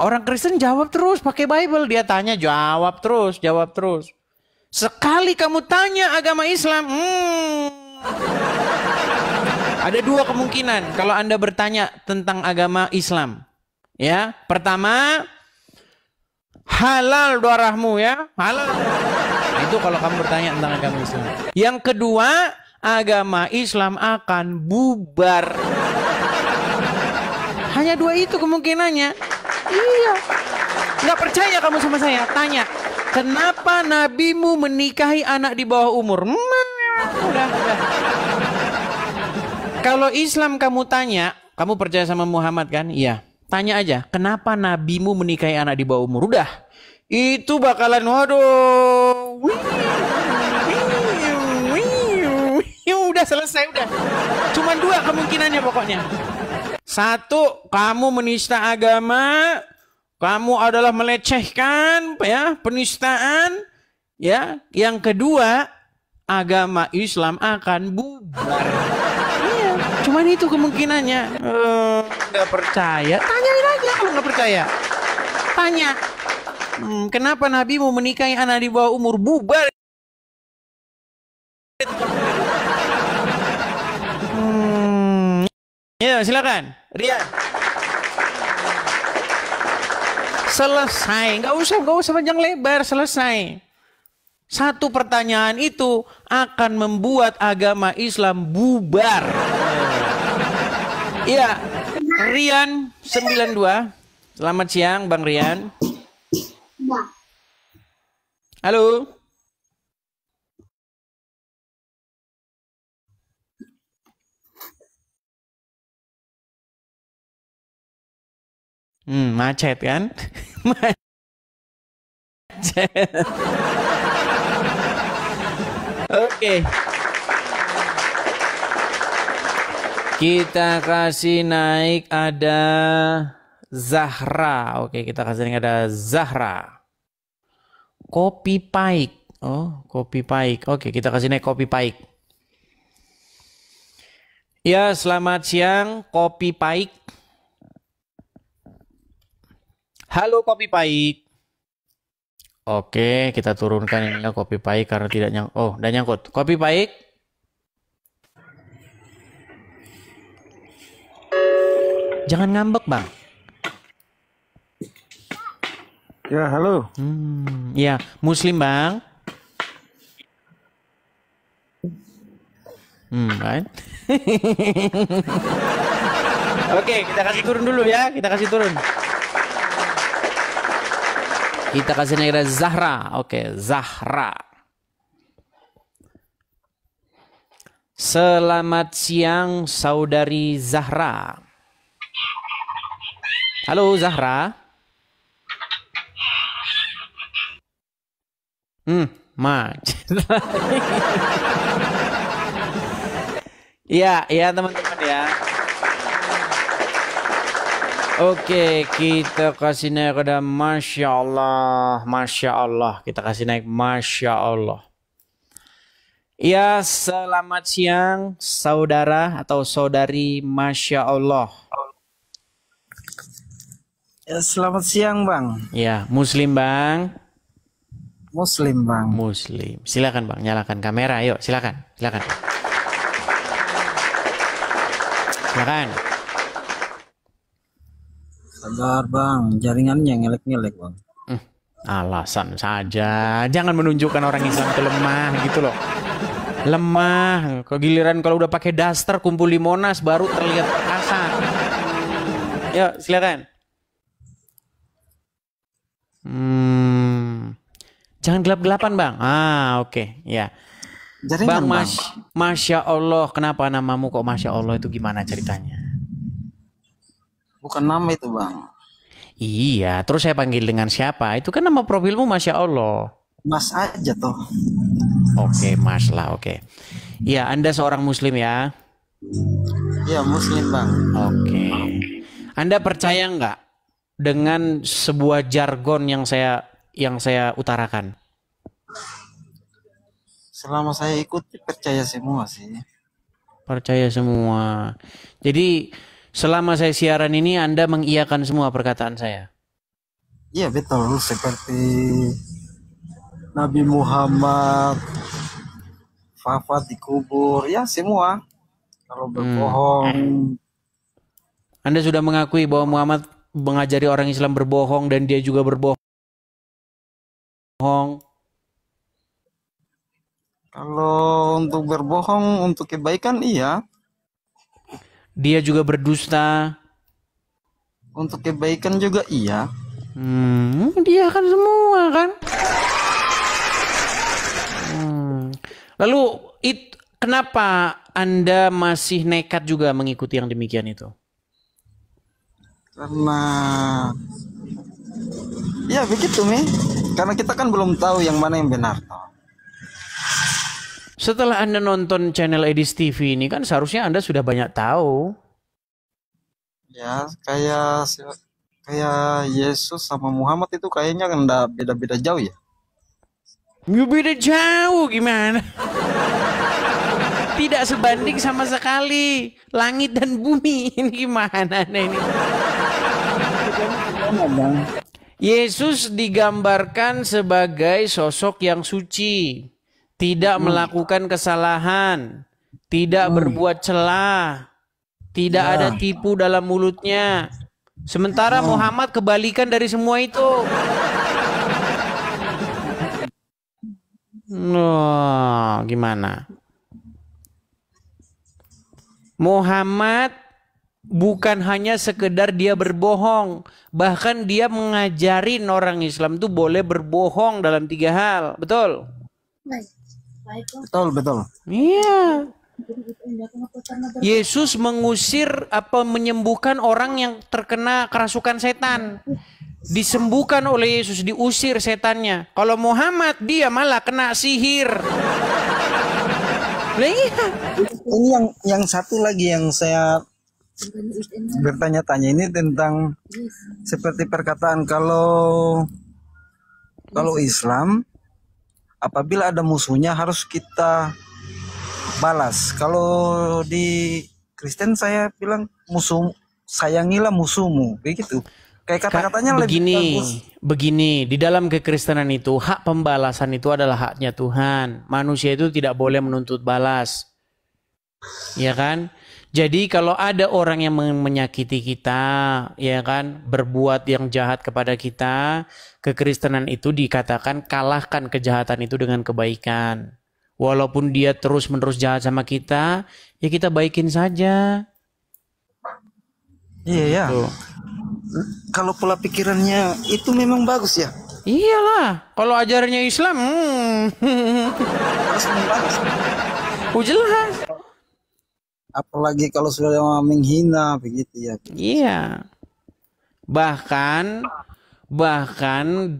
orang Kristen jawab terus pakai Bible. Dia tanya, jawab terus, jawab terus. Sekali kamu tanya agama Islam, ada dua kemungkinan kalau Anda bertanya tentang agama Islam. Ya, pertama, halal darahmu ya, halal. Itu kalau kamu bertanya tentang agama Islam. Yang kedua, agama Islam akan bubar. Hanya dua itu kemungkinannya. Iya. Nggak percaya kamu sama saya? Tanya, kenapa nabimu menikahi anak di bawah umur? Udah. Kalau Islam kamu tanya, kamu percaya sama Muhammad kan? Iya. Tanya aja, kenapa nabimu menikahi anak di bawah umur? Udah. Itu bakalan, waduh. Udah selesai, udah. Cuman dua kemungkinannya pokoknya. Satu, kamu menista agama, kamu adalah melecehkan, ya, penistaan, ya. Yang kedua, agama Islam akan bubar. Iya, cuman itu kemungkinannya. Nggak percaya? Tanyain aja kalau nggak percaya. Tanya, kenapa Nabi mau menikahi anak di bawah umur? Bubar. Ya, silakan, Rian. Selesai, nggak usah panjang lebar, selesai. Satu pertanyaan itu akan membuat agama Islam bubar. Iya, Rian 92. Selamat siang, Bang Rian. Halo. Macet kan? Macet. Oke. Kita kasih naik ada Zahra. Oke, kita kasih naik ada Zahra. Kopi Paik. Oh, Kopi Paik. Oke, kita kasih naik Kopi Paik. Ya, selamat siang Kopi Paik. Halo Kopi Paik. Oke, kita turunkan ini Kopi Paik karena tidak nyangkut. Oh, udah nyangkut. Kopi Paik. Jangan ngambek, Bang. Ya, halo. Ya, Muslim, Bang. Kan? Oke, kita kasih turun dulu ya. Kita kasih turun. Kita kasih naik ada Zahra. Oke, Zahra. Selamat siang, Saudari Zahra. Halo, Zahra. Iya, teman-teman ya. Oke, kita kasih naik ada Masya Allah, Masya Allah. Kita kasih naik Masya Allah. Ya, selamat siang saudara atau saudari Masya Allah. Ya, selamat siang, Bang. Ya, Muslim, Bang. Muslim, Bang. Muslim. Silakan, Bang, nyalakan kamera. Yuk, silakan. Silakan. Silakan. Sabar, Bang. Jaringannya ngelek-ngelek, Bang. Alasan saja. Jangan menunjukkan orang Islam itu lemah gitu loh. Lemah. Kegiliran kalau udah pakai daster kumpul di Monas baru terlihat perkasa. Yuk, silakan. Jangan gelap-gelapan, Bang. Oke. Ya. Jaringan, Bang, Masya Allah. Kenapa namamu kok Masya Allah itu gimana ceritanya? Bukan nama itu, Bang. Iya, terus saya panggil dengan siapa? Itu kan nama profilmu Masya Allah. Mas aja toh. Oke, Mas lah, oke. Ya, Anda seorang Muslim ya? Ya, Muslim, Bang. Oke. Anda percaya nggak dengan sebuah jargon yang saya utarakan? Selama saya ikuti percaya semua sih. Percaya semua. Jadi selama saya siaran ini Anda mengiyakan semua perkataan saya? Iya betul, seperti Nabi Muhammad, wafat dikubur, ya semua. Kalau berbohong, Anda sudah mengakui bahwa Muhammad mengajari orang Islam berbohong dan dia juga berbohong. kalau untuk berbohong untuk kebaikan iya, Dia juga berdusta. untuk kebaikan juga iya. Dia kan semua kan. Lalu kenapa Anda masih nekat juga mengikuti yang demikian itu? Karena ya begitu Mi. Karena kita kan belum tahu yang mana yang benar. Setelah Anda nonton channel Edis TV ini kan seharusnya Anda sudah banyak tahu. Ya kayak Yesus sama Muhammad itu kayaknya kan udah beda-beda jauh ya. Beda jauh gimana? Tidak sebanding sama sekali. Langit dan bumi ini gimana ini? Yesus digambarkan sebagai sosok yang suci, tidak melakukan kesalahan, tidak berbuat celah, tidak ada tipu dalam mulutnya. Sementara Muhammad kebalikan dari semua itu. Gimana? Muhammad bukan hanya sekedar dia berbohong, bahkan dia mengajarin orang Islam itu boleh berbohong dalam 3 hal, betul? Betul. Iya. Yesus mengusir menyembuhkan orang yang terkena kerasukan setan. Disembuhkan oleh Yesus, diusir setannya. Kalau Muhammad dia malah kena sihir. Iya. Ini yang satu lagi yang saya bertanya-tanya ini tentang seperti perkataan kalau Islam apabila ada musuhnya harus kita balas. Kalau di Kristen saya bilang sayangilah musuhmu, begitu. Kayak kata-katanya lebih bagus. Begini, di dalam kekristenan itu hak pembalasan itu adalah haknya Tuhan. Manusia itu tidak boleh menuntut balas. Ya kan? Jadi kalau ada orang yang menyakiti kita, ya kan, berbuat yang jahat kepada kita, kekristenan itu dikatakan kalahkan kejahatan itu dengan kebaikan. Walaupun dia terus-menerus jahat sama kita, ya kita baikin saja. Iya ya. Kalau pola pikirannya itu memang bagus ya. Iyalah, kalau ajarannya Islam, Harus membalas. jelas. Apalagi kalau sudah menghina begitu ya. Iya. Bahkan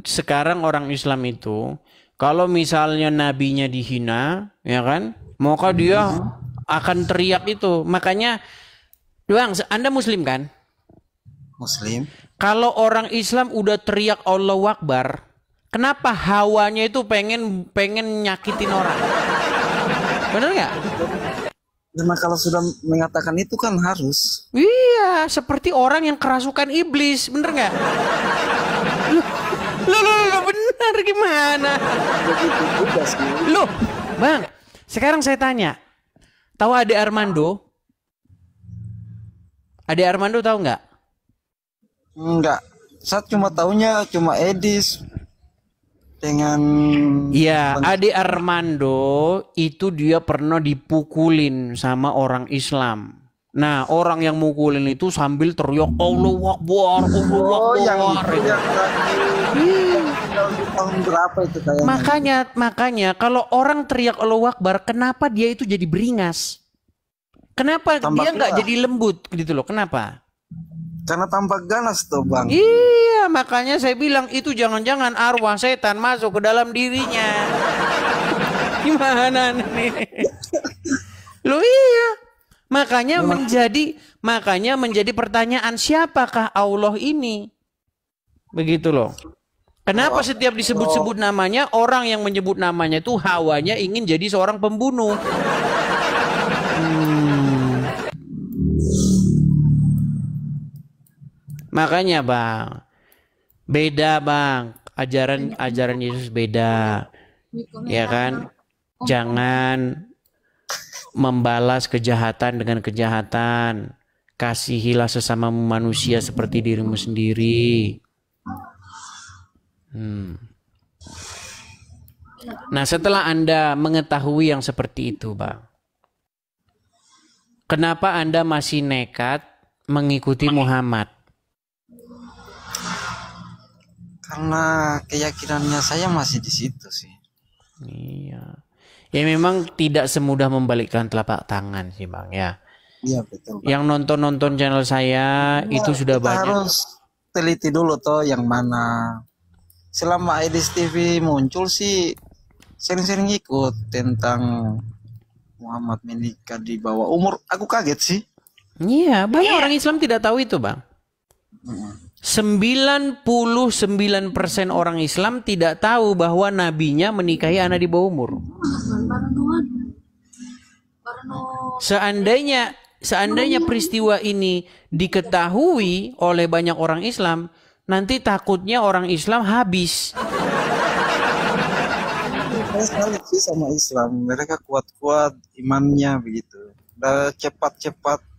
sekarang orang Islam itu kalau misalnya nabinya dihina, ya kan? Maka dia akan teriak itu. Makanya, Bang, Anda Muslim kan? Muslim. Kalau orang Islam udah teriak Allahu Akbar, kenapa hawanya itu pengen nyakitin orang? Bener nggak? Karena kalau sudah mengatakan itu kan harus. Iya, seperti orang yang kerasukan iblis, bener nggak? Loh, bener gimana? Loh, Bang, sekarang saya tanya, tahu Ade Armando? Ade Armando tahu nggak? Enggak. Saya cuma tahunya cuma Edis dengan. Iya, Ade Armando itu dia pernah dipukulin sama orang Islam. Nah, orang yang mukulin itu sambil teriak Allahu Akbar, Allahu Akbar. Tahun berapa itu kayaknya? Makanya kalau orang teriak Allahu Akbar, kenapa dia itu jadi beringas? Kenapa dia nggak jadi lembut gitu loh? Kenapa? Karena tampak ganas tuh Bang. Iya, makanya saya bilang itu jangan-jangan arwah setan masuk ke dalam dirinya. Gimana nih? Loh iya. Makanya menjadi pertanyaan siapakah Allah ini? Begitu loh. Kenapa setiap disebut-sebut namanya, orang yang menyebut namanya itu hawanya ingin jadi seorang pembunuh. Makanya Bang, Beda bang, ajaran Yesus beda, ya kan? Jangan membalas kejahatan dengan kejahatan. Kasihilah sesama manusia seperti dirimu sendiri. Nah, setelah Anda mengetahui yang seperti itu, bang, kenapa Anda masih nekat mengikuti Muhammad? Karena keyakinannya saya masih di situ sih. Iya. Ya memang tidak semudah membalikkan telapak tangan sih bang ya. Iya betul. Bang. Yang nonton channel saya itu sudah kita banyak. Harus teliti dulu toh yang mana. Selama Aedes TV muncul sih sering-sering ikut tentang Muhammad menikah di bawah umur. Aku kaget sih. Iya, banyak orang Islam tidak tahu itu bang. 99% orang Islam tidak tahu bahwa nabinya menikahi anak di bawah umur. Seandainya peristiwa ini diketahui oleh banyak orang Islam, nanti takutnya orang Islam habis. Saya salut sih sama Islam. Mereka kuat-kuat imannya begitu. Udah cepat-cepat.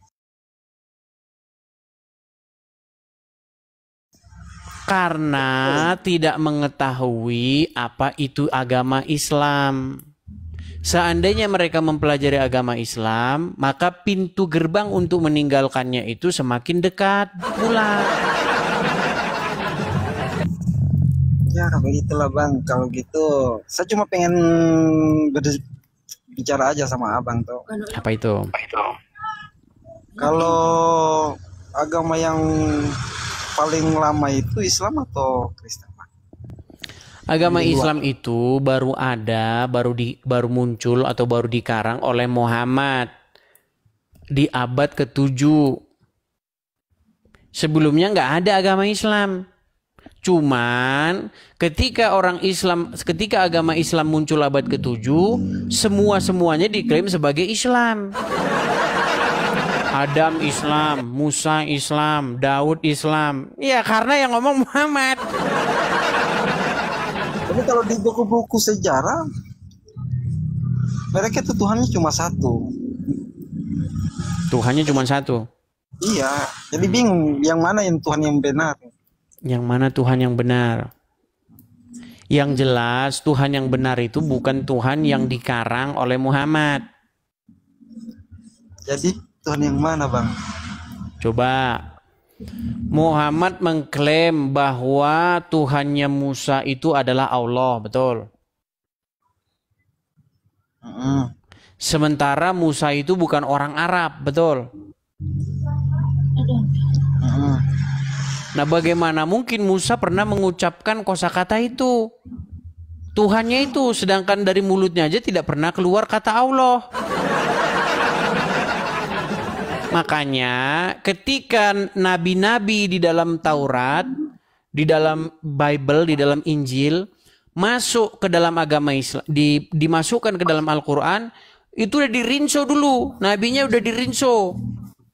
Karena tidak mengetahui apa itu agama Islam. Seandainya mereka mempelajari agama Islam, maka pintu gerbang untuk meninggalkannya itu semakin dekat pula. Ya begitulah bang. Kalau gitu, saya cuma pengen bicara aja sama abang tuh. Apa itu? Kalau agama yang paling lama itu Islam atau Kristen? Agama Islam itu baru ada, baru muncul atau baru dikarang oleh Muhammad di abad ke-7. Sebelumnya nggak ada agama Islam. Cuman ketika agama Islam muncul abad ke-7, semuanya diklaim sebagai Islam. Adam Islam, Musa Islam, Daud Islam. Ya karena yang ngomong Muhammad. Tapi kalau di buku-buku sejarah, mereka itu Tuhannya cuma satu. Tuhannya cuma satu. Iya, jadi bingung yang mana yang Tuhan yang benar. Yang mana Tuhan yang benar? Yang jelas Tuhan yang benar itu bukan Tuhan yang dikarang oleh Muhammad. Jadi Tuhan yang mana bang? Coba. Muhammad mengklaim bahwa Tuhannya Musa itu adalah Allah, betul? Sementara Musa itu bukan orang Arab, betul? Nah, bagaimana mungkin Musa pernah mengucapkan kosakata itu? Tuhannya itu, sedangkan dari mulutnya aja tidak pernah keluar kata Allah. Makanya ketika nabi-nabi di dalam Taurat, di dalam Bible, di dalam Injil masuk ke dalam agama Islam, dimasukkan ke dalam Al-Quran, itu udah dirinso dulu, nabinya udah dirinso,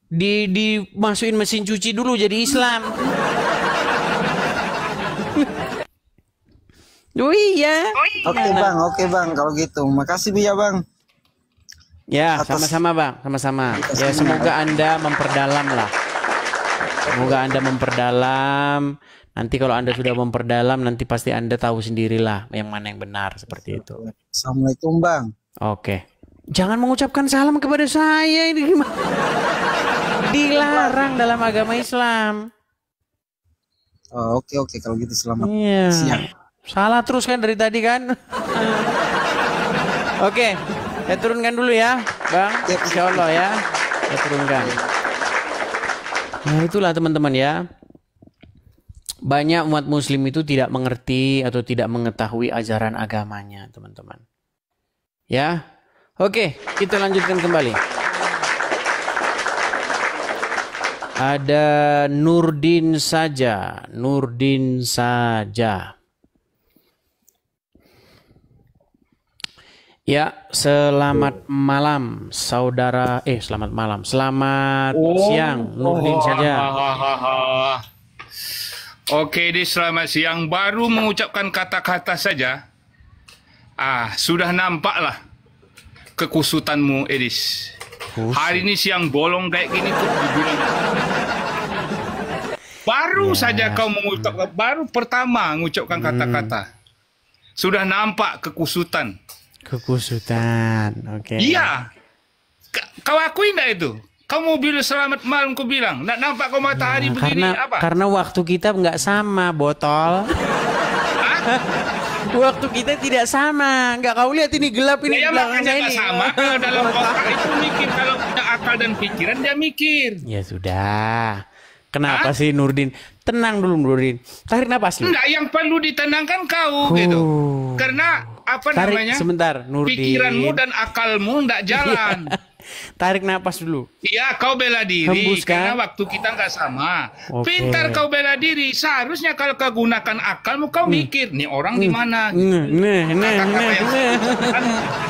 dimasukin mesin cuci dulu jadi Islam. Oh iya. Oke bang, kalau gitu, makasih ya bang. Ya, sama-sama bang, sama-sama. Ya, semoga Anda memperdalam lah. Semoga Anda memperdalam. Nanti kalau Anda sudah memperdalam, nanti pasti Anda tahu sendirilah yang mana yang benar, seperti itu. Assalamualaikum bang. Oke. Jangan mengucapkan salam kepada saya, ini gimana? Dilarang dalam agama Islam. Oh, oke, kalau gitu selamat siang. Salah terus kan dari tadi kan? Oke. Saya turunkan dulu ya, Bang. Insya Allah ya. Saya turunkan. Nah itulah teman-teman ya. Banyak umat muslim itu tidak mengerti atau tidak mengetahui ajaran agamanya, teman-teman. Ya. Oke, kita lanjutkan kembali. Ada Nurdin saja. Ya, selamat malam saudara. Selamat malam. Selamat siang Nurdin saja. Oke, Edis, selamat siang. Baru mengucapkan kata-kata saja. Sudah nampaklah kekusutanmu, Edis. Hari ini siang bolong kayak gini tuh dibilang. Baru saja kau mengucapkan, baru pertama mengucapkan kata-kata. Sudah nampak kekusutan. Kekusutan, oke. Iya. Kau akui enggak itu? Kau mau bilang selamat malam, kau bilang. Nggak nampak kau matahari begini, apa? Karena waktu kita nggak sama, botol. Waktu kita tidak sama. Nggak, kau lihat ini gelap ini. Ya makanya ini. nggak sama. Kalau dalam otak itu mikir. Kalau punya akal dan pikiran, dia mikir. Ya sudah. Kenapa sih Nurdin? Tenang dulu Nurdin. Tarik napas lu. Enggak, yang perlu ditenangkan kau gitu. Karena apa namanya? Sebentar, Nurdin. Pikiranmu dan akalmu enggak jalan. Tarik napas dulu. Iya, kau bela diri. Hembuskan. Karena waktu kita nggak sama. Oke. Pintar kau bela diri. Seharusnya kalau kau gunakan akalmu, kau mikir, nih orang di mana?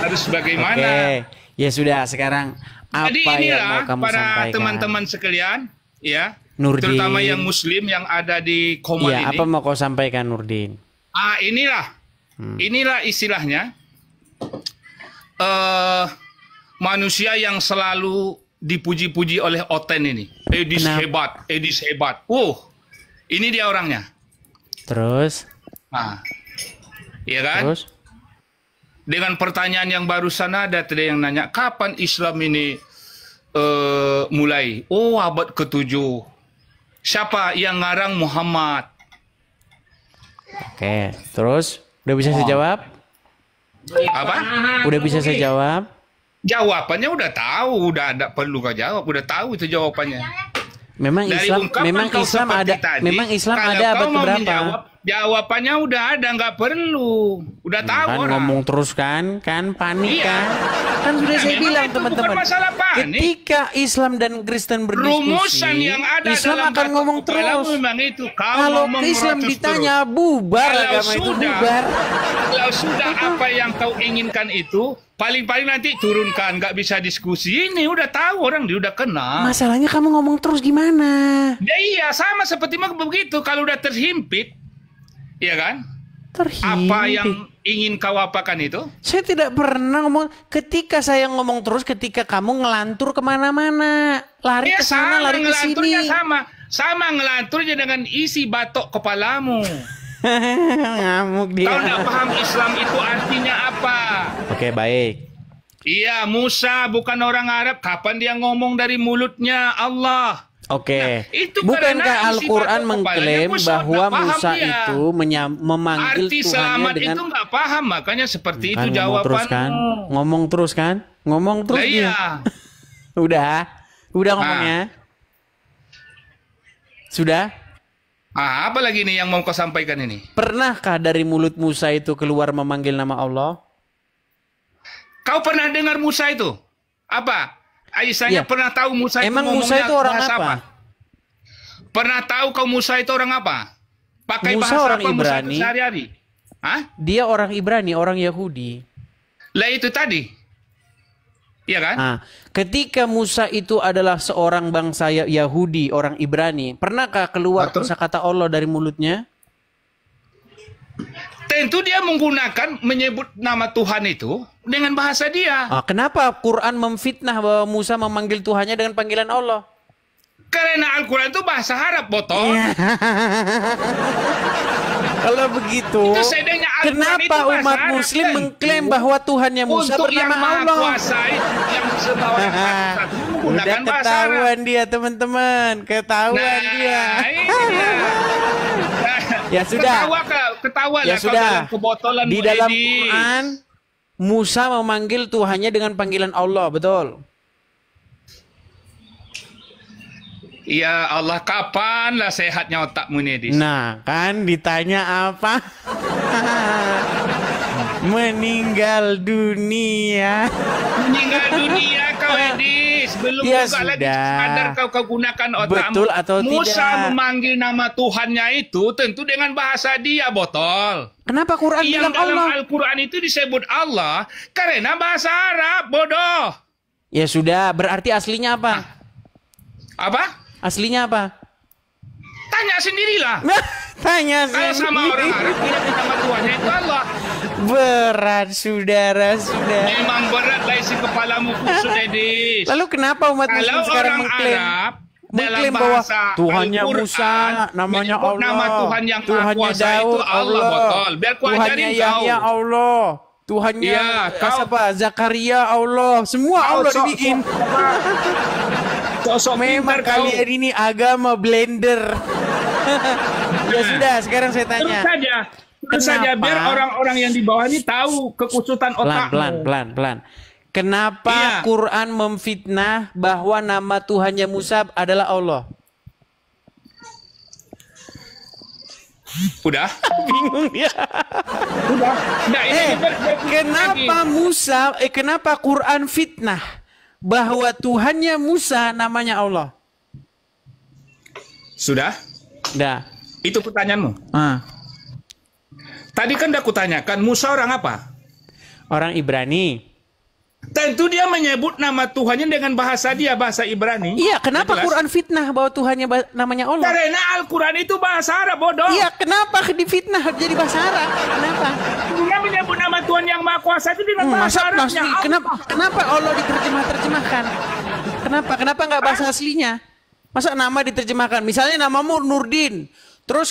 Harus bagaimana? Oke. Ya sudah, sekarang apa Jadi yang mau inilah kamu para sampaikan? teman-teman sekalian, ya. Nurdin. Terutama yang Muslim yang ada di Komal Iya, ini. apa mau kau sampaikan Nurdin? Inilah istilahnya manusia yang selalu dipuji-puji oleh Oten ini. Edis hebat, Edis hebat. Ini dia orangnya. Terus? Iya kan? Terus? Dengan pertanyaan yang barusan ada tadi yang nanya, kapan Islam ini mulai? Abad ke-7. Siapa yang ngarang? Muhammad. Oke, terus? Udah bisa saya jawab? Apa? Udah bisa saya jawab? Jawabannya udah tahu, udah ada perlu kau jawab, udah tahu itu jawabannya. Memang Dari Islam, ungkapan memang kau Islam seperti ada, tadi, memang Islam kalau ada kau abad mau keberapa? menjawab, jawabannya udah ada, nggak perlu, udah tahu Kan orang. ngomong terus kan panik Iya. kan sudah saya Memang bilang itu teman-teman. bukan masalah panik. Ketika Islam dan Kristen berdiskusi, Rumusan yang ada Islam dalam akan ngomong terus. memang itu. Kalau Islam ditanya bubar agama itu bubar. Kalau sudah apa yang kau inginkan itu, paling-paling nanti turunkan, nggak bisa diskusi. Ini udah tahu orang, dia udah kenal. Masalahnya kamu ngomong terus gimana? Ya iya, sama seperti begitu. Kalau udah terhimpit, ya kan? Terhimpit. Apa yang ingin kau apakan itu? Saya tidak pernah ngomong. Ketika saya ngomong terus, ketika kamu ngelantur kemana-mana, lari ke sana, lari ke sini. Ngelanturnya sama ngelanturnya dengan isi batok kepalamu. Ngamuk dia. Kau nggak paham Islam itu artinya apa? Oke, baik. Iya, Musa bukan orang Arab. Kapan dia ngomong dari mulutnya Allah? Oke. Itu Bukankah karena isi Al-Quran batok mengklaim kepalanya, bahwa nggak paham Musa dia. itu memanggil Arti Tuhannya selamat dengan... itu nggak paham, makanya seperti Kan itu ngomong terus jawabanmu. kan? Ngomong terus kan? Ngomong terus Lah dia. iya. Udah ngomongnya. Sudah? Apa lagi nih yang mau kau sampaikan ini? Pernahkah dari mulut Musa itu keluar memanggil nama Allah? Kau pernah dengar Musa itu? Apa? Aisyahnya Iya. pernah tahu Musa itu Emang Musa ngomongnya itu orang bahasa apa? Pernah tahu kau Musa itu orang apa? Pakai Musa bahasa orang apa Musa Ibrani. itu sehari-hari? Dia orang Ibrani, orang Yahudi. Lah itu tadi. Iya kan? Nah, ketika Musa itu adalah seorang bangsa Yahudi, orang Ibrani, pernahkah keluar Betul. kata Allah dari mulutnya? Tentu dia menggunakan menyebut nama Tuhan itu dengan bahasa dia. Kenapa Quran memfitnah bahwa Musa memanggil Tuhannya dengan panggilan Allah? Karena Al-Quran itu bahasa Arab, botol. Iya. Kalau begitu, Itu sedangnya Al-Quran kenapa itu bahasa umat Arab, Muslim kan? mengklaim bahwa Tuhannya Musa Untuk yang bernama maha Allah? kuasa yang sebawah yang maha kuasa itu Udah menggunakan bahasa Arab. ketahuan dia teman-teman, ketahuan dia. ini dia. Ya sudah. Ketawa Ya lah kau sudah. dalam kebotolan Di Bu dalam Edi. Quran, Musa memanggil Tuhannya dengan panggilan Allah, betul? Ya Allah, kapan lah sehatnya otakmu nih, Dis? Nah, kan ditanya apa? Meninggal dunia. Meninggal dunia kau, Edis. Belum Ya juga lagi sudah. sadar kau gunakan otakmu. Betul atau Musa tidak? memanggil nama Tuhannya itu tentu dengan bahasa dia, botol. Kenapa Quran Yang bilang dalam Allah? Al-Quran itu disebut Allah karena bahasa Arab, bodoh. Ya sudah, berarti aslinya apa? Apa? Aslinya apa? Tanya sendirilah. Tanya Kalau sama orang sendiri. Arab tidak nama Tuhannya itu Allah. Berat saudara sudah. Memang berat lah isi kepalamu kusut Edis. Lalu kenapa umat Kalau Muslim sekarang orang mengklaim Arab dalam mengklaim bahwa bahasa Tuhannya Al-Quran, Musa, namanya menyebut Allah, nama Tuhan yang Maha Tuhannya Kuasa itu Daud Allah botol. Biar ku Tuhannya ajarin kau. Yahya Allah, Tuhannya Iya, kau- apa? Zakaria Allah, semua Kau Allah sok- dibikin. Sosok Memang pintar kau. kalian ini agama blender. Ya sudah, sekarang saya Terus tanya. saja Kenapa? biar orang-orang yang di bawah ini tahu kekusutan otakmu. Pelan. Kenapa Iya. Quran memfitnah bahwa nama Tuhannya Musa adalah Allah? Udah? Bingung dia. Udah. Nah, ini Kenapa Quran fitnah bahwa Tuhannya Musa namanya Allah? Sudah? Dah. Itu pertanyaanmu. Ah. Tadi kan udah kutanyakan Musa orang apa? Orang Ibrani. Tentu dia menyebut nama Tuhannya dengan bahasa dia, bahasa Ibrani. Iya, kenapa Jelas. Quran fitnah bahwa Tuhannya namanya Allah? Karena Al-Quran itu bahasa Arab, bodoh. Iya, kenapa difitnah jadi bahasa Arab? Kenapa? Dia menyebut nama Tuhan yang Maha Kuasa itu dengan bahasa Arabnya. Kenapa Allah diterjemahkan? Kenapa nggak bahasa aslinya? Masa nama diterjemahkan? Misalnya namamu Nurdin, terus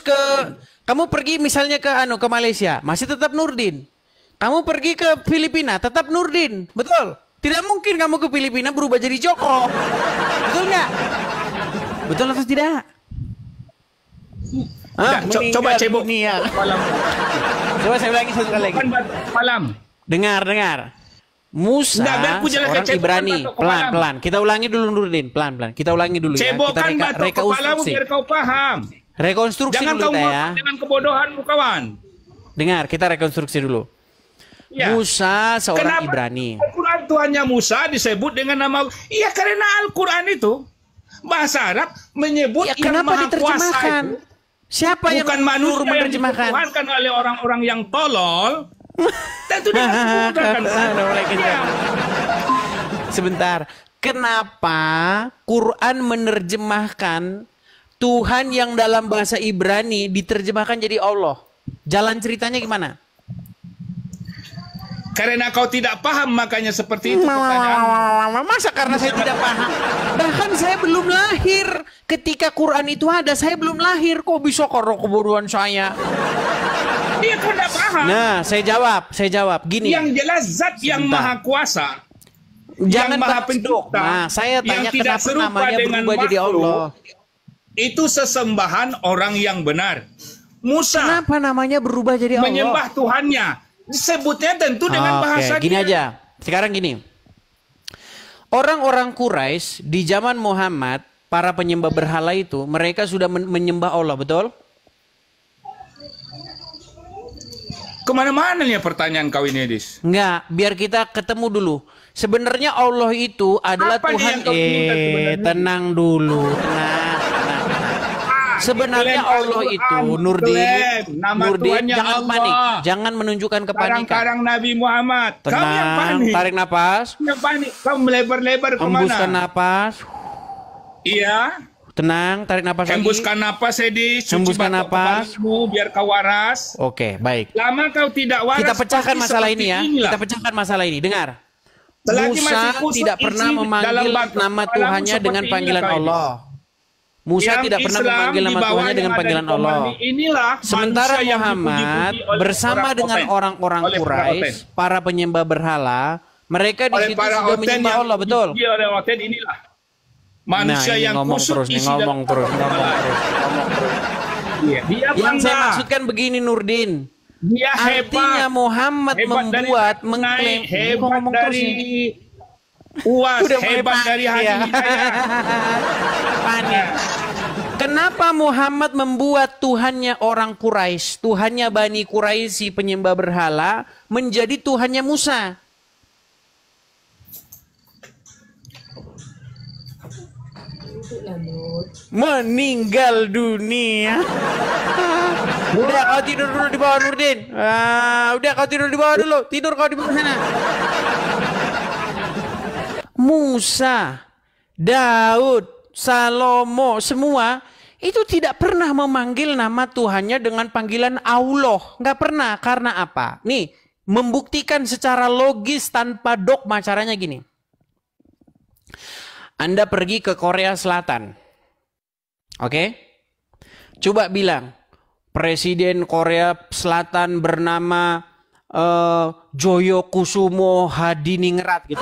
kamu pergi misalnya ke Malaysia, masih tetap Nurdin. Kamu pergi ke Filipina, tetap Nurdin, betul? Tidak mungkin kamu ke Filipina berubah jadi Joko, betul nggak? Betul atau tidak? Dah, coba cebok. Dunia. Malam. Coba saya ulangi satu kali lagi. Bukan batuk malam. Dengar. Musa, Nggak, biar ku jelaskan seorang cebokan Ibrani. batuk kepalamu. Pelan-pelan. Kita ulangi dulu Nurdin. Pelan-pelan. Kita ulangi dulu ya. Kita Cebokan batuk kepalamu biar kau paham. Rekonstruksi Jangan dulu kau kita ya. ngomong dengan kebodohanmu, kawan. Dengar, kita rekonstruksi dulu. Ya. Musa seorang Kenapa Ibrani. Al-Quran Tuhannya Musa disebut dengan nama. Iya, karena Al-Quran itu bahasa Arab menyebut Ya, yang kenapa Maha Kuasa diterjemahkan? itu. Siapa yang Bukan manusia yang menerjemahkan? dituhankan oleh orang-orang yang tolol. Tentu dia menggunakan. Iya. Sebentar. Kenapa Quran menerjemahkan Tuhan yang dalam bahasa Ibrani diterjemahkan jadi Allah? Jalan ceritanya gimana? Karena kau tidak paham makanya seperti itu pertanyaan. Masa karena saya tidak paham? Bahkan saya belum lahir ketika Quran itu ada. Saya belum lahir. Kok bisa karena kebodohan saya? Dia kau tidak paham. Nah, saya jawab. Gini. Yang jelas zat yang Sebentar. maha kuasa. Jangan yang maha tak- pencipta. Nah, saya yang tanya tidak kenapa serupa namanya dengan berubah jadi makhluk, Allah. Itu sesembahan orang yang benar. Musa Kenapa namanya berubah jadi Allah? menyembah Tuhannya. Disebutnya tentu dengan bahasa gini dia. aja. Sekarang gini. Orang-orang Quraisy di zaman Muhammad, para penyembah berhala itu, mereka sudah menyembah Allah, betul? Kemana-mana nih pertanyaan kau ini, Edis? Enggak, biar kita ketemu dulu. Sebenarnya Allah itu adalah Apa nih Tuhan. yang kau inginkan sebenarnya? Tenang dulu, tenang. Sebenarnya Klaim Allah Al-Quran, itu Nurdin, klaim nama Tuhannya jangan Allah. panik, jangan menunjukkan kepanikan. Karang-karang Nabi Muhammad. Kau yang Tenang, panik. tarik napas, Yang panik. Kau melebar-lebar hembuskan kemana? napas, Iya. tenang, tarik napas lagi. Hembuskan napas, Edis. Cuci Hembuskan batok napas. kepalamu biar kau waras. Oke, baik. Lama kau tidak waras. Kita pecahkan pasti masalah seperti ini ya. inilah. Kita pecahkan masalah ini. Dengar. Selagi masih Musa kusut tidak isi pernah dalam memanggil batok nama kepalamu Tuhannya seperti dengan inilah panggilan kau, Edis. Allah. Musa Yang tidak pernah Islam memanggil di nama bawah Tuhannya dengan yang ada panggilan di Allah. Komando inilah Sementara manusia yang Muhammad dipuji-puji oleh bersama orang dengan oten. orang-orang Oleh para Quraisy, oten. para penyembah berhala, mereka di Oleh situ para sudah oten menyembah yang Allah, betul? dipuji oleh oten inilah manusia ini yang ngomong kusut terus, nih, isi ngomong dalam terus. Iya, dia Yang saya bangga. maksudkan begini Nurdin. Dia Artinya hebat. Muhammad Hebat dari membuat, Naik, mengklaim. Kok hebat ngomong terus dari nih? UAS, Udah mulai hebat panik dari Haji ya. Hidayat. Panik. Kenapa Muhammad membuat Tuhannya orang Quraisy, Tuhannya Bani Quraisy penyembah berhala, menjadi Tuhannya Musa? Meninggal dunia. Udah kau tidur dulu di bawah Nurdin. Udah kau tidur di bawah dulu. Tidur kau di bawah sana. Musa, Daud, Salomo, semua itu tidak pernah memanggil nama Tuhannya dengan panggilan Allah. Nggak pernah. Karena apa? Nih, membuktikan secara logis tanpa dogma. Caranya gini. Anda pergi ke Korea Selatan. Oke? Coba bilang, Presiden Korea Selatan bernama Joyo Kusumo Hadiningrat gitu.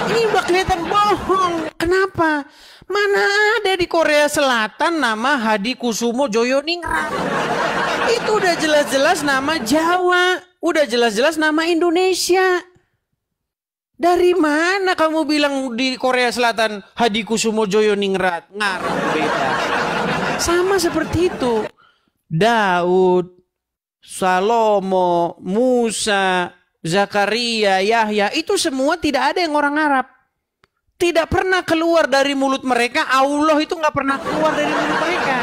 Ini udah kelihatan bohong. Kenapa? Mana ada di Korea Selatan nama Hadi Kusumo Joyo Ningrat. Itu udah jelas-jelas nama Jawa. Udah jelas-jelas nama Indonesia. Dari mana kamu bilang di Korea Selatan Hadi Kusumo Joyo Ningrat? Ngarang beta. Sama seperti itu. Daud, Salomo, Musa, Zakaria, Yahya, itu semua tidak ada yang orang Arab. Tidak pernah keluar dari mulut mereka. Allah itu nggak pernah keluar dari mulut mereka.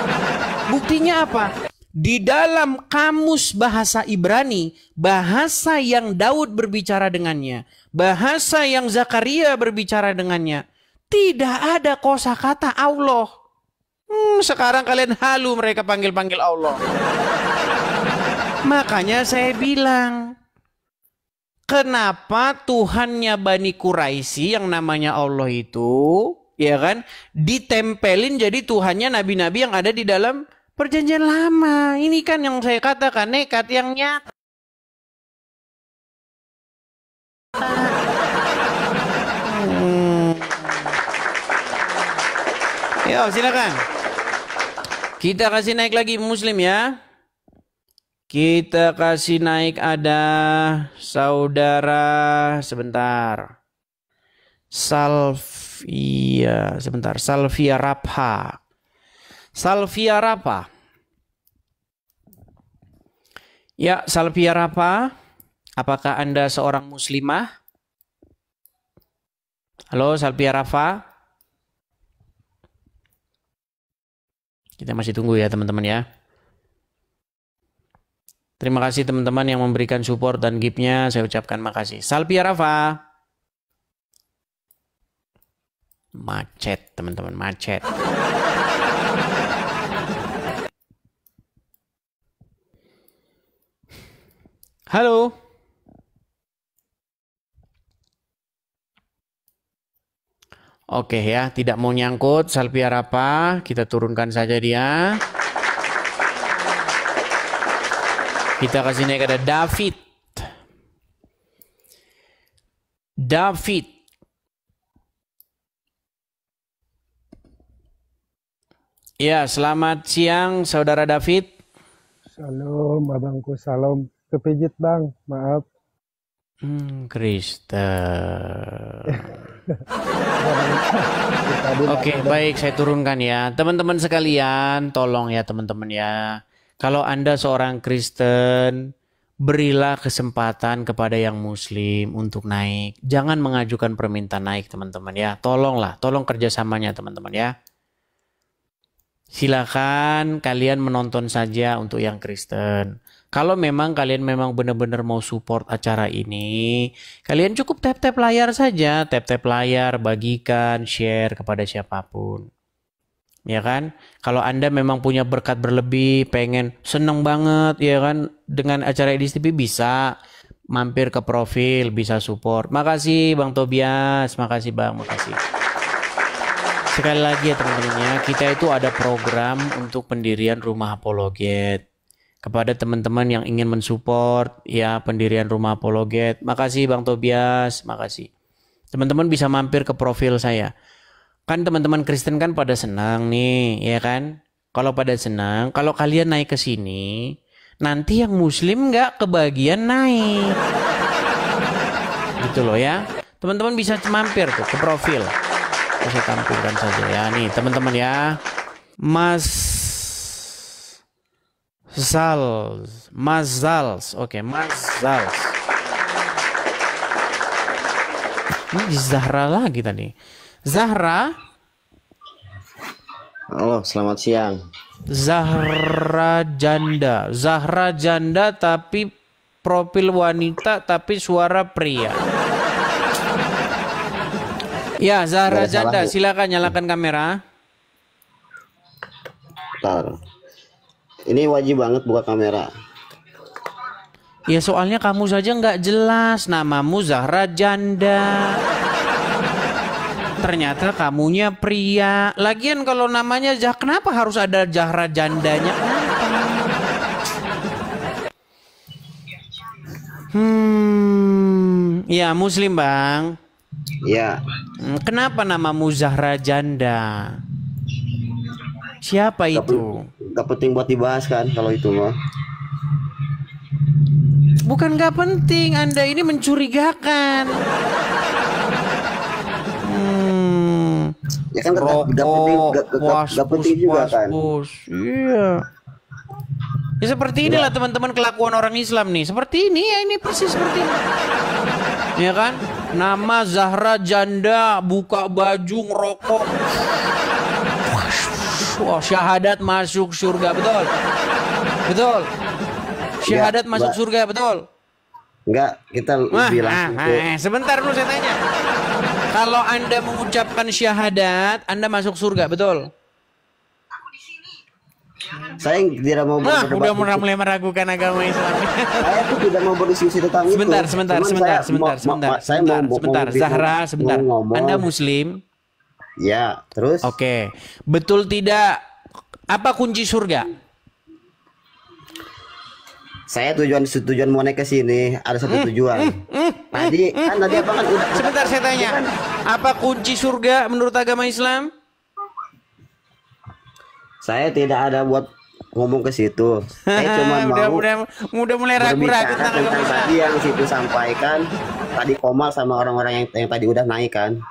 Buktinya apa? Di dalam kamus bahasa Ibrani, bahasa yang Daud berbicara dengannya, bahasa yang Zakaria berbicara dengannya, tidak ada kosakata Allah. Sekarang kalian halu mereka panggil-panggil Allah. Makanya saya bilang, kenapa Tuhannya Bani Quraisy yang namanya Allah itu, ya kan, ditempelin jadi Tuhannya nabi-nabi yang ada di dalam Perjanjian Lama. Ini kan yang saya katakan nekat yang nyata. Yo, silakan. Kita kasih naik lagi Muslim ya. Kita kasih naik ada saudara sebentar. Salvia sebentar. Salvia Rapha. Salvia Rapha. Ya, Salvia Rapha. Apakah Anda seorang muslimah? Halo, Salvia Rapha. Kita masih tunggu ya teman-teman ya. Terima kasih teman-teman yang memberikan support dan gift-nya. Saya ucapkan makasih. Salvia Rafa. Macet teman-teman, macet. Halo. Oke ya, tidak mau nyangkut Salvia Rafa. Kita turunkan saja dia. Kita kasih naik ada David. David. Ya, selamat siang saudara David. Salam, abangku salam. Kepijit bang, maaf. Kristen. Oke, baik saya turunkan ya. Teman-teman sekalian, tolong ya teman-teman ya. Kalau Anda seorang Kristen, berilah kesempatan kepada yang Muslim untuk naik. Jangan mengajukan permintaan naik teman-teman ya. Tolonglah, tolong kerjasamanya teman-teman ya. Silakan kalian menonton saja untuk yang Kristen. Kalau memang kalian memang benar-benar mau support acara ini, kalian cukup tap-tap layar saja. Tap-tap layar, bagikan, share kepada siapapun. Ya kan, kalau Anda memang punya berkat berlebih, pengen seneng banget ya kan dengan acara Edis TV, bisa mampir ke profil, bisa support. Makasih Bang Tobias, makasih Bang, makasih. Sekali lagi ya teman-teman ya, kita itu ada program untuk pendirian rumah apologet. Kepada teman-teman yang ingin mensupport ya pendirian rumah apologet, makasih Bang Tobias, makasih. Teman-teman bisa mampir ke profil saya. Kan teman-teman Kristen kan pada senang nih, ya kan? Kalau pada senang, kalau kalian naik ke sini, nanti yang Muslim nggak kebagian naik. Gitu loh ya. Teman-teman bisa mampir tuh ke profil. Saya tampilkan saja ya. Nih teman-teman ya. Mas Zals. Oke, Mas Zals. Ini Zahra lagi tadi. Zahra. Halo, selamat siang. Zahra janda tapi profil wanita tapi suara pria. Ya, Zahra janda, silakan nyalakan kamera. Bentar. Ini wajib banget buka kamera. Ya soalnya kamu saja nggak jelas, namamu Zahra Janda. Ternyata kamunya pria. Lagian kalau namanya kenapa harus ada Zahra Jandanya? Ya Muslim bang. Ya. Kenapa namamu Zahra Janda? Siapa itu? Gak penting buat dibahas kan kalau itu mah. Bukan gak penting, Anda ini mencurigakan. Ya kan gak penting juga kan. Iya. Ya seperti inilah teman-teman kelakuan orang Islam nih. Seperti ini ya, ini persis seperti ini. Ya kan? Nama Zahra Janda, buka baju, ngerokok. Wah, syahadat masuk surga, betul? Betul. Syahadat masuk surga, betul? Enggak, kita bilang sebentar dulu saya tanya. Kalau Anda mengucapkan syahadat, Anda masuk surga, betul? Saya tidak mau udah mulai meragukan agama Islam. Saya tuh tidak mau berdiskusi tentang itu. Sebentar. Zahra, sebentar. Anda Muslim? Ya, terus? Oke. Betul tidak? Apa kunci surga? Saya tujuan mau naik ke sini ada satu tujuan. Tadi apa kan udah. Sebentar saya tanya. Apa kunci surga menurut agama Islam? Saya tidak ada buat ngomong ke situ. Saya cuma udah mulai ragu-ragu tentang agama Islam. Tadi yang situ sampaikan tadi Komal sama orang-orang yang tadi udah naik kan.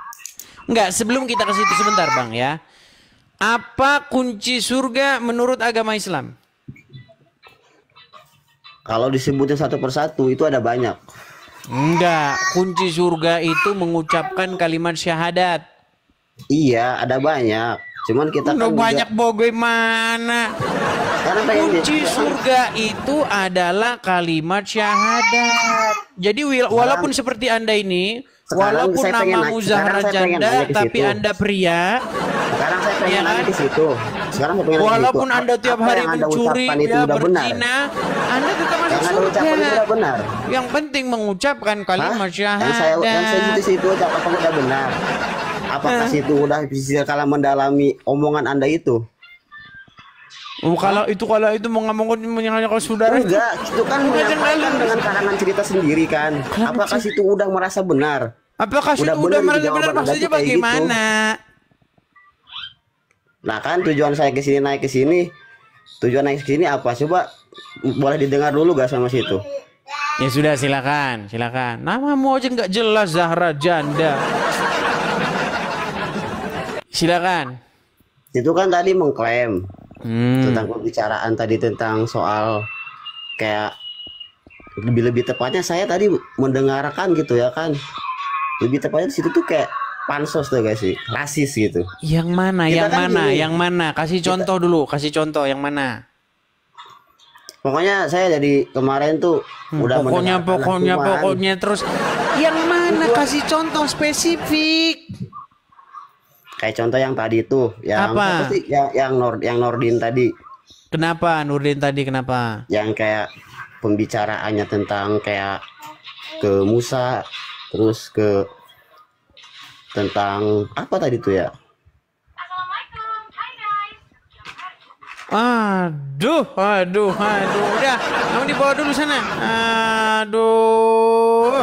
Enggak, sebelum kita ke situ sebentar Bang ya. Apa kunci surga menurut agama Islam? Kalau disebutin satu persatu itu ada banyak. Enggak, kunci surga itu mengucapkan kalimat syahadat. Iya, ada banyak. Cuman kita kan banyak bagaimana? Kunci surga itu adalah kalimat syahadat. Jadi walaupun seperti Anda ini, walaupun namamu Zahra Janda tapi Anda pria. Sekarang saya pengen nanya ke situ. Sekarang saya pengen walaupun Anda tiap hari mencuri, ya berzina, Anda tetap masuk surga. Benar. Yang penting mengucapkan kalimat syahadat. Yang saya di situ apakah udah benar? Apakah situ udah bisa kalah mendalami omongan Anda itu? Kalau itu mau ngomong menyalahkan saudara. Enggak, itu kan menyampaikan dengan karangan cerita sendiri kan. Apakah situ udah merasa benar? Apakah situ udah merasa benar maksudnya bagaimana? Gitu. Nah kan tujuan saya ke sini naik ke sini. Tujuan naik ke sini apa? Coba boleh didengar dulu gak sama situ? Ya sudah silakan. Namamu aja nggak jelas Zahra Janda. Silakan. Itu kan tadi mengklaim tentang pembicaraan tadi tentang soal kayak lebih tepatnya saya tadi mendengarkan gitu ya kan. Lebih tepatnya di situ tuh kayak pansos tuh guys sih, rasis gitu. Yang mana? Yang mana? Kasih contoh dulu, yang mana? Pokoknya saya dari kemarin tuh udah pokoknya terus yang mana? Kasih contoh spesifik. Kayak contoh yang tadi tuh, yang apa sih? Yang Nordin tadi. Kenapa Nurdin tadi kenapa? Yang kayak pembicaraannya tentang kayak ke Musa, terus ke tentang apa tadi tuh ya? Assalamualaikum, hai guys. Aduh, udah, kamu dibawa dulu sana. Aduh.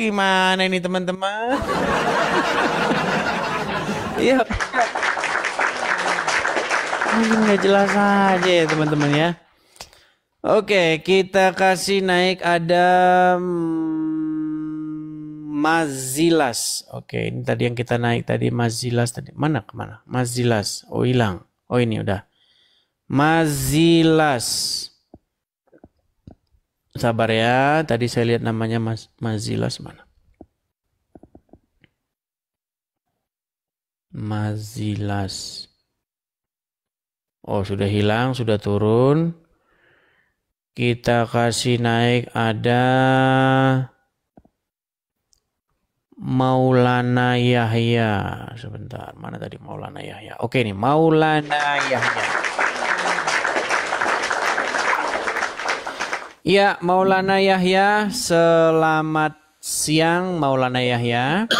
Gimana ini teman-teman? Iya. Mungkin nggak jelas aja ya teman-teman ya. Oke, kita kasih naik ada Mazilas. Oke, ini tadi yang kita naik tadi Mazilas tadi. Mana kemana? Mazilas. Oh hilang. Oh ini udah. Mazilas. Sabar ya, tadi saya lihat namanya Mazilas mana? Mazilas. Oh, sudah hilang, sudah turun. Kita kasih naik ada Maulana Yahya. Sebentar, mana tadi Maulana Yahya? Oke nih, Maulana Yahya. Ya, Maulana Yahya, selamat siang Maulana Yahya.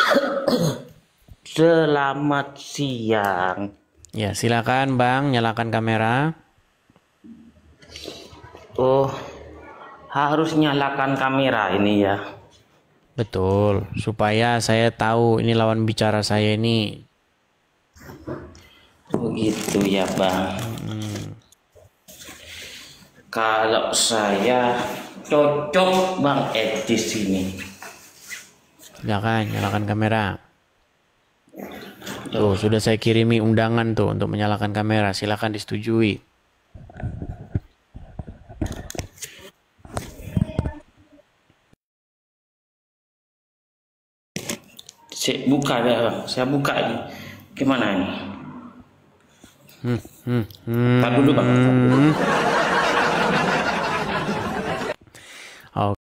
Selamat siang. Ya, silakan Bang, nyalakan kamera. Oh, harus nyalakan kamera ini ya. Betul, supaya saya tahu ini lawan bicara saya ini. Begitu ya Bang. Kalau saya cocok Bang Edis ini. Silakan nyalakan kamera. Tuh, sudah saya kirimi undangan tuh untuk menyalakan kamera. Silakan disetujui. Saya buka ya Bang. Saya buka ini. Gimana ini? Tar dulu Bang.